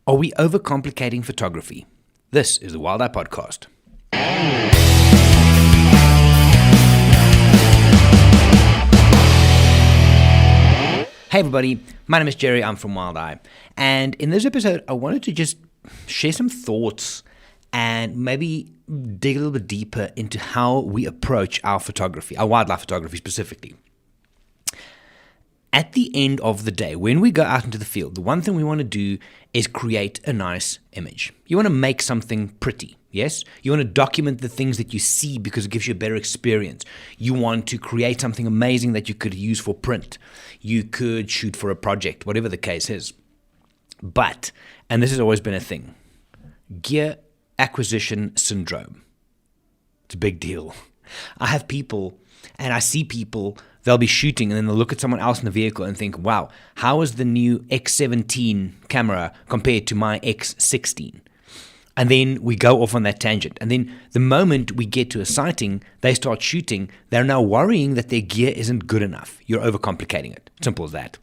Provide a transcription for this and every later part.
Are we overcomplicating photography? This is the Wild Eye Podcast. Hey everybody, my name is Gerry, I'm from Wild Eye, and in this episode I wanted to just share some thoughts and maybe dig a little bit deeper into how we approach our photography, our wildlife photography specifically. At the end of the day, when we go out into the field, the one thing we want to do is create a nice image. You want to make something pretty, yes? You want to document the things that you see because it gives you a better experience. You want to create something amazing that you could use for print. You could shoot for a project, whatever the case is. But, and this has always been a thing, gear acquisition syndrome. It's a big deal. I have people, and I see people, they'll be shooting and then they'll look at someone else in the vehicle and think, wow, how is the new X17 camera compared to my X16? And then we go off on that tangent. And then the moment we get to a sighting, they start shooting. They're now worrying that their gear isn't good enough. You're overcomplicating it. Simple as that.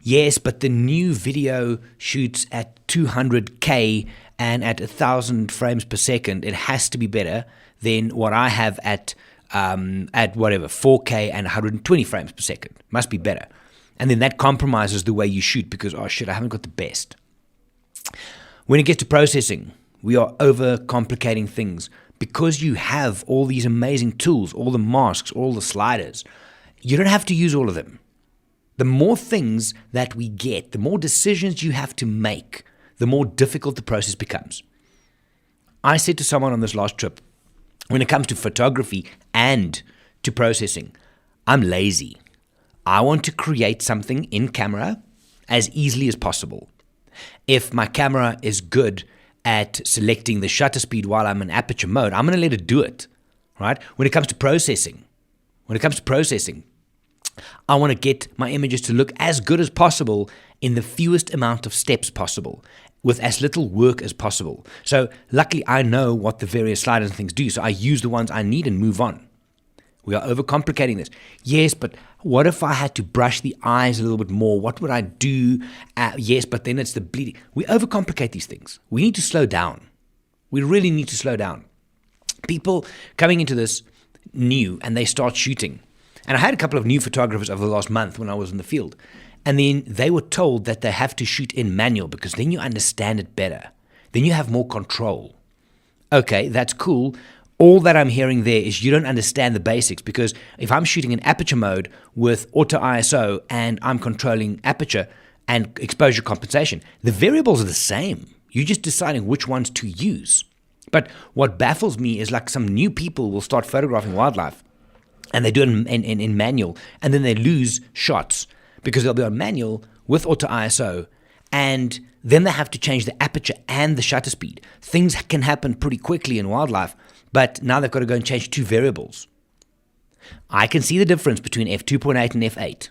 Yes, but the new video shoots at 200K and at 1,000 frames per second. It has to be better than what I have at 4K and 120 frames per second. Must be better. And then that compromises the way you shoot because, oh shit, I haven't got the best. When it gets to processing, we are overcomplicating things. Because you have all these amazing tools, all the masks, all the sliders, you don't have to use all of them. The more things that we get, the more decisions you have to make, the more difficult the process becomes. I said to someone on this last trip, when it comes to photography and to processing, I'm lazy. I want to create something in camera as easily as possible. If my camera is good at selecting the shutter speed while I'm in aperture mode, I'm going to let it do it, right? When it comes to processing, I want to get my images to look as good as possible in the fewest amount of steps possible, with as little work as possible. So luckily I know what the various sliders and things do, so I use the ones I need and move on. We are overcomplicating this. Yes, but what if I had to brush the eyes a little bit more? What would I do? Yes, but then it's the bleeding. We overcomplicate these things. We need to slow down. We really need to slow down. People coming into this new and they start shooting. And I had a couple of new photographers over the last month when I was in the field. And then they were told that they have to shoot in manual because then you understand it better. Then you have more control. Okay, that's cool. All that I'm hearing there is you don't understand the basics because if I'm shooting in aperture mode with auto ISO and I'm controlling aperture and exposure compensation, the variables are the same. You're just deciding which ones to use. But what baffles me is like some new people will start photographing wildlife and they do it in manual and then they lose shots because they'll be on manual with auto ISO and then they have to change the aperture and the shutter speed. Things can happen pretty quickly in wildlife, but now they've got to go and change two variables. I can see the difference between f2.8 and f8.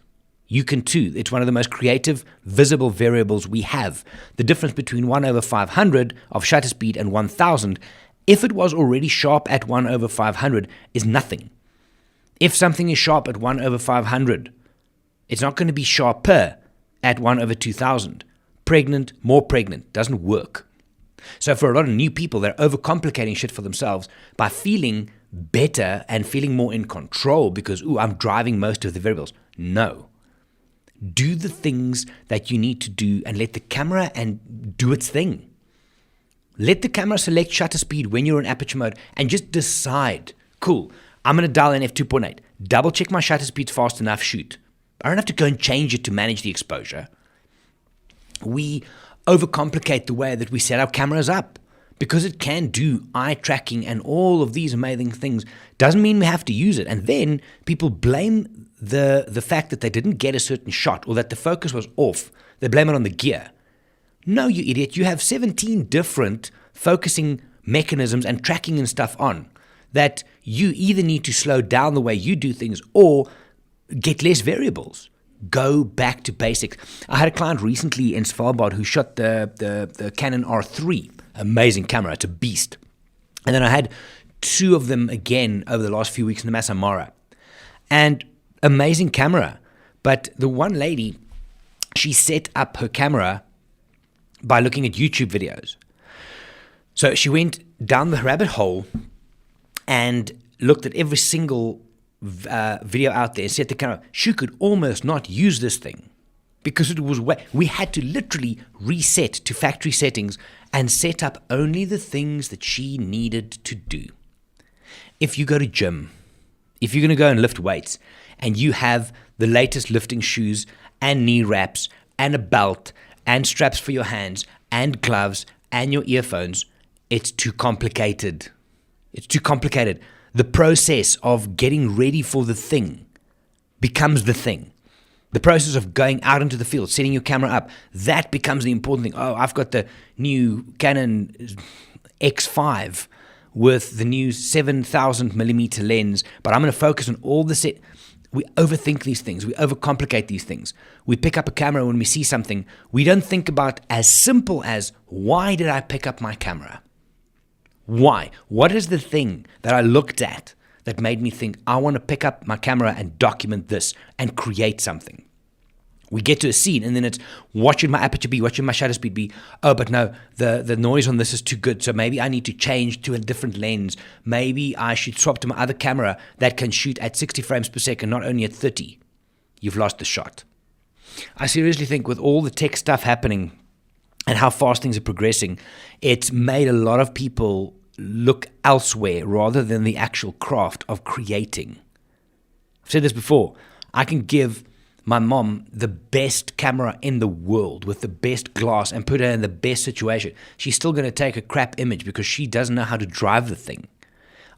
You can too. It's one of the most creative, visible variables we have. The difference between 1/500 of shutter speed and 1000, if it was already sharp at 1/500, is nothing. If something is sharp at 1/500, it's not going to be sharper at 1/2000. Pregnant, more pregnant, doesn't work. So for a lot of new people, they're overcomplicating shit for themselves by feeling better and feeling more in control because, I'm driving most of the variables. No. Do the things that you need to do and let the camera and do its thing. Let the camera select shutter speed when you're in aperture mode and just decide, cool, I'm going to dial in f2.8. Double check my shutter speed's fast enough, shoot. I don't have to go and change it to manage the exposure. We overcomplicate the way that we set our cameras up because it can do eye tracking and all of these amazing things. Doesn't mean we have to use it. And then people blame the fact that they didn't get a certain shot or that the focus was off. They blame it on the gear. No, you idiot. You have 17 different focusing mechanisms and tracking and stuff on that you either need to slow down the way you do things or get less variables. Go back to basics. I had a client recently in Svalbard who shot the Canon R3. Amazing camera. It's a beast. And then I had two of them again over the last few weeks in the Masai Mara. And amazing camera. But the one lady, she set up her camera by looking at YouTube videos. So she went down the rabbit hole and looked at every single video out there and set the camera. She could almost not use this thing because it was we had to literally reset to factory settings and set up only the things that she needed to do. If you go to gym, if you're going to go and lift weights and you have the latest lifting shoes and knee wraps and a belt and straps for your hands and gloves and your earphones, it's too complicated. It's too complicated. The process of getting ready for the thing becomes the thing. The process of going out into the field, setting your camera up, that becomes the important thing. Oh, I've got the new Canon X5 with the new 7,000 millimeter lens, but I'm going to focus on all the set. We overthink these things. We overcomplicate these things. We pick up a camera when we see something. We don't think about as simple as, why did I pick up my camera? Why? What is the thing that I looked at that made me think, I want to pick up my camera and document this and create something? We get to a scene and then it's, what should my aperture be? What should my shutter speed be? Oh, but no, the noise on this is too good. So maybe I need to change to a different lens. Maybe I should swap to my other camera that can shoot at 60 frames per second, not only at 30. You've lost the shot. I seriously think with all the tech stuff happening and how fast things are progressing, it's made a lot of people look elsewhere rather than the actual craft of creating. I've said this before. I can give my mom the best camera in the world with the best glass and put her in the best situation. She's still going to take a crap image because she doesn't know how to drive the thing.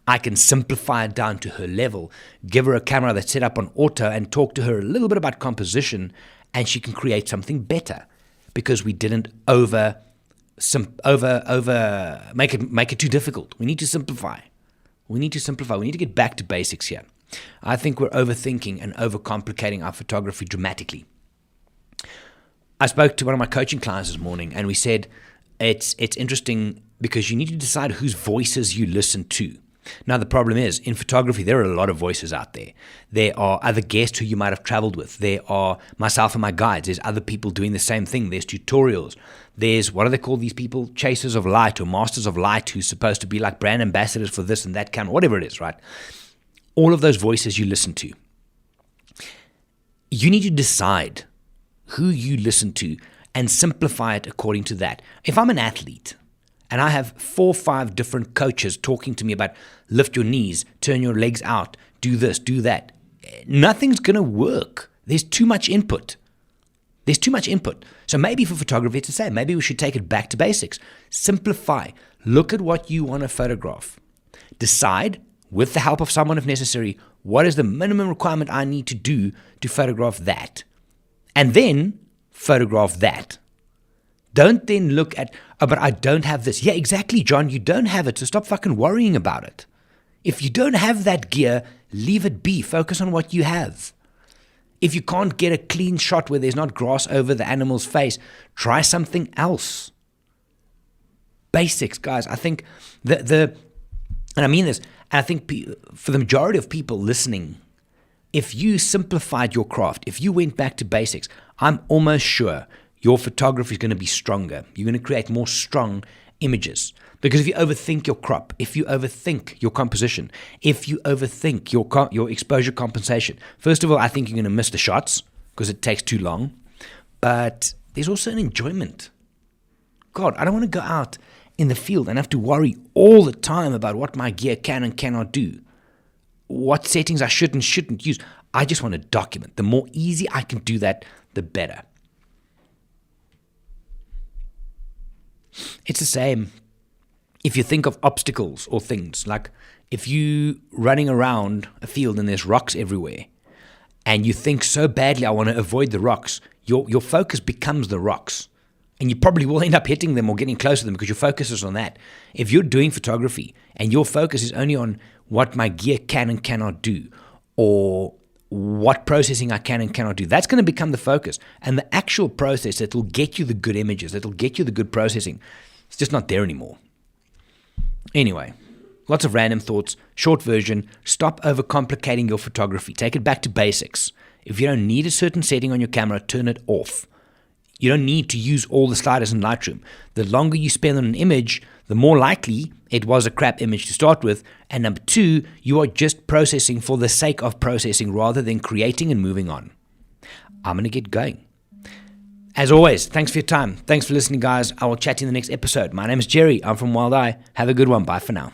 I can simplify it down to her level, give her a camera that's set up on auto and talk to her a little bit about composition, and she can create something better because we didn't make it too difficult. We need to simplify. We need to get back to basics here. I think we're overthinking and overcomplicating our photography dramatically. I spoke to one of my coaching clients this morning, and we said it's interesting because you need to decide whose voices you listen to. Now, the problem is, in photography, there are a lot of voices out there. There are other guests who you might have traveled with. There are myself and my guides. There's other people doing the same thing. There's tutorials. There's, what do they call these people? Chasers of light or masters of light who's supposed to be like brand ambassadors for this and that camera, whatever it is, right? All of those voices you listen to. You need to decide who you listen to and simplify it according to that. If I'm an athlete and I have 4 or 5 different coaches talking to me about lift your knees, turn your legs out, do this, do that, nothing's going to work. There's too much input. So maybe for photography it's the same. Maybe we should take it back to basics. Simplify. Look at what you want to photograph. Decide, with the help of someone if necessary, what is the minimum requirement I need to do to photograph that? And then photograph that. Don't then look at, oh, but I don't have this. Yeah, exactly, John. You don't have it, so stop fucking worrying about it. If you don't have that gear, leave it be. Focus on what you have. If you can't get a clean shot where there's not grass over the animal's face, try something else. Basics, guys. I think and I mean this, and I think for the majority of people listening, if you simplified your craft, if you went back to basics, I'm almost sure your photography is going to be stronger. You're going to create more strong images. Because if you overthink your crop, if you overthink your composition, if you overthink your exposure compensation, first of all, I think you're going to miss the shots because it takes too long. But there's also an enjoyment. God, I don't want to go out in the field and have to worry all the time about what my gear can and cannot do, what settings I should and shouldn't use. I just want to document. The more easy I can do that, the better. It's the same if you think of obstacles or things. Like if you running around a field and there's rocks everywhere and you think so badly, I want to avoid the rocks, your focus becomes the rocks. And you probably will end up hitting them or getting close to them because your focus is on that. If you're doing photography and your focus is only on what my gear can and cannot do, or what processing I can and cannot do, that's going to become the focus. And the actual process that will get you the good images, that will get you the good processing, it's just not there anymore. Anyway, lots of random thoughts. Short version, stop overcomplicating your photography. Take it back to basics. If you don't need a certain setting on your camera, turn it off. You don't need to use all the sliders in Lightroom. The longer you spend on an image, the more likely it was a crap image to start with. And number two, you are just processing for the sake of processing rather than creating and moving on. I'm going to get going. As always, thanks for your time. Thanks for listening, guys. I will chat to you in the next episode. My name is Gerry. I'm from Wild Eye. Have a good one. Bye for now.